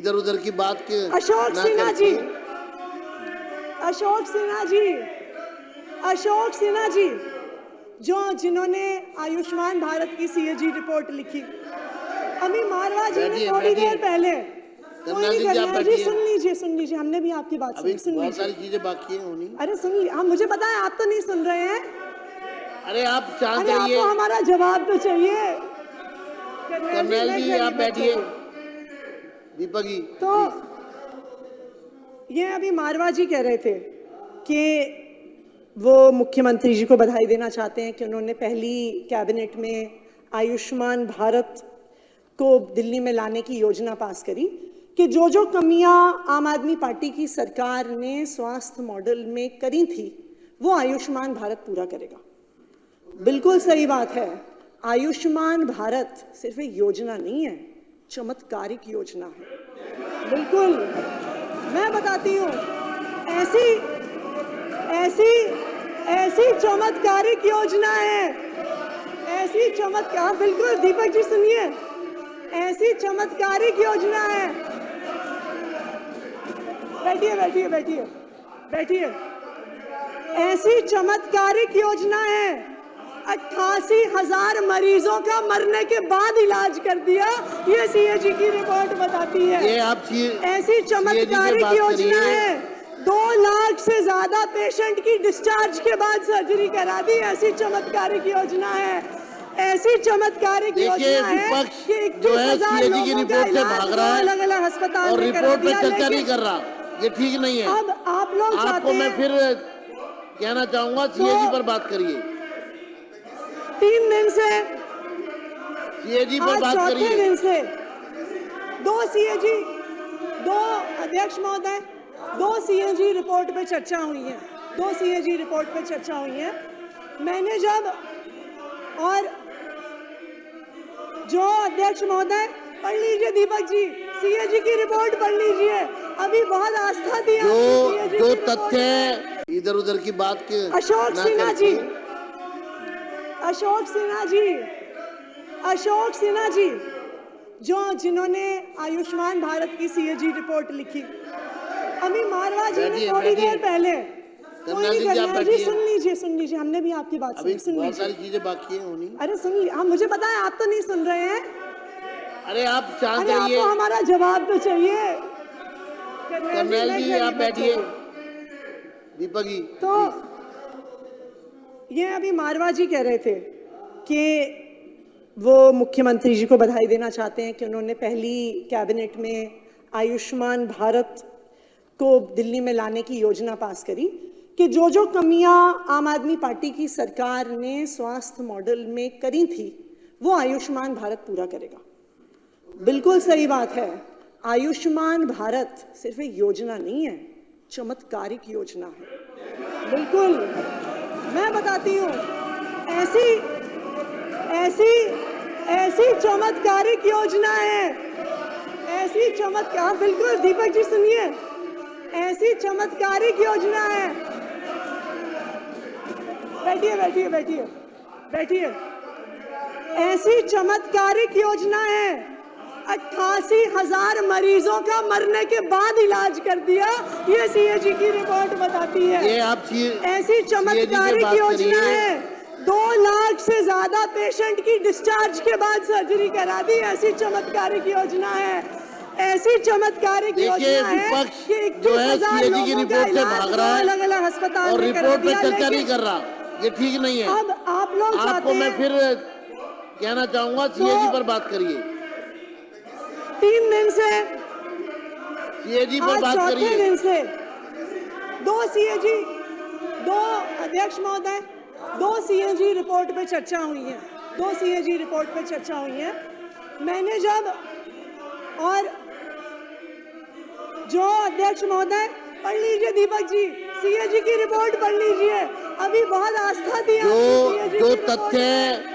इधर उधर की बात के अशोक सिन्हा जी, अशोक सिन्हा जी जिन्होंने आयुष्मान भारत की सीएजी रिपोर्ट लिखी, अभी मारवा जी ने थोड़ी देर पहले, कोई नहीं करना जी, सुन लीजिए, हमने भी आपकी बात सुनी, सुन लीजिए। बहुत सारी चीजें बाकी हैं होनी। अरे सुन लीजिए, हाँ मुझे पता है आप तो नहीं सुन रहे हैं। अरे आप शांत अरे रहिए। आपको हमारा जवाब तो चाहिए। कर्नल जी आप बैठिए। दीपक जी तो ये अभी मारवा जी कह रहे थे कि वो मुख्यमंत्री जी को बधाई देना चाहते हैं कि उन्होंने पहली कैबिनेट में आयुष्मान भारत को दिल्ली में लाने की योजना पास करी, कि जो कमियां आम आदमी पार्टी की सरकार ने स्वास्थ्य मॉडल में करी थी वो आयुष्मान भारत पूरा करेगा। बिल्कुल सही बात है, आयुष्मान भारत सिर्फ एक योजना नहीं है, चमत्कारिक योजना है। बिल्कुल, मैं बताती हूँ, ऐसी चमत्कारिक योजना है, ऐसी चमत्कार, बिल्कुल दीपक जी सुनिए, ऐसी चमत्कारिक योजना है। बैठिए। ऐसी चमत्कारिक योजना है, 88,000 मरीजों का मरने के बाद इलाज कर दिया, ये सीएजी की रिपोर्ट बताती है। ये आप ऐसी चमत्कारिक योजना है, 2 लाख से ज्यादा पेशेंट की डिस्चार्ज के बाद सर्जरी करा दी, ऐसी चमत्कारिक योजना है। ऐसी चमत्कारिक योजना है कि 21,000 लोगों का इलाज अलग-अलग अस्पताल में करा दिया। चर्चा नहीं कर रहा, ये ठीक नहीं है। अब आप लोग आपको मैं फिर कहना चाहूंगा, सीएजी पर बात करिए। 3 दिन से सीएजी पर बात करिए। 4 दिन से 2 सीएजी, 2 अध्यक्ष महोदय, 2 सीएजी रिपोर्ट पे चर्चा हुई है, 2 सीएजी रिपोर्ट पे चर्चा हुई है। मैंने जब, और जो अध्यक्ष महोदय, पढ़ लीजिए दीपक जी, सीएजी की रिपोर्ट पढ़ लीजिए, अभी बहुत आस्था दी जो तथ्य इधर उधर की बात के अशोक सिन्हा जी जिन्होंने आयुष्मान भारत की सीएजी रिपोर्ट लिखी, अभी मारवा जी ने थोड़ी देर पहले, कोई नहीं करना जी, सुन लीजिए, हमने भी आपकी बात सुनी, सुन लीजिए। बहुत सारी चीजें बाकी हैं होनी। अरे सुन लीजिए, हाँ मुझे पता है आप तो नहीं सुन रहे हैं। अरे आप शांत रहिए, रहिए। आपको हमारा जवाब तो चाहिए। कर्नल जी आप बैठिए। दीपक जी तो ये अभी मारवा जी कह रहे थे कि वो मुख्यमंत्री जी को बधाई देना चाहते हैं कि उन्होंने पहली कैबिनेट में आयुष्मान भारत को दिल्ली में लाने की योजना पास करी, कि जो कमियां आम आदमी पार्टी की सरकार ने स्वास्थ्य मॉडल में करी थी वो आयुष्मान भारत पूरा करेगा। बिल्कुल सही बात है, आयुष्मान भारत सिर्फ एक योजना नहीं है, चमत्कारिक योजना है। बिल्कुल, मैं बताती हूँ, ऐसी चमत्कारिक योजना है, ऐसी चमत्कार, बिल्कुल दीपक जी सुनिए, ऐसी चमत्कारिक योजना है। बैठिए। ऐसी चमत्कारिक योजना है, 88,000 मरीजों का मरने के बाद इलाज कर दिया, ये सीएजी की रिपोर्ट बताती है। ये आप ऐसी चमत्कारिक योजना है, 2 लाख से ज्यादा पेशेंट की डिस्चार्ज के बाद सर्जरी करा दी, ऐसी चमत्कारिक योजना है। ऐसी चमत्कारिक योजना है कि 21,000 लोगों का इलाज अलग-अलग अस्पताल में करा दिया। चर्चा नहीं कर रहा, ये ठीक नहीं है। अब आप लोग आपको मैं फिर कहना चाहूंगा, सीएजी पर बात करिए। 3 दिन से सीएजी पर बात करिए। 4 दिन से 2 सीएजी, 2 अध्यक्ष महोदय, 2 सीएजी रिपोर्ट पे चर्चा हुई है, 2 सीएजी रिपोर्ट पे चर्चा हुई है। मैंने जब, और जो अध्यक्ष महोदय, पढ़ लीजिए दीपक जी, सीएजी की रिपोर्ट पढ़ लीजिए, अभी बहुत आस्था दी जो तथ्य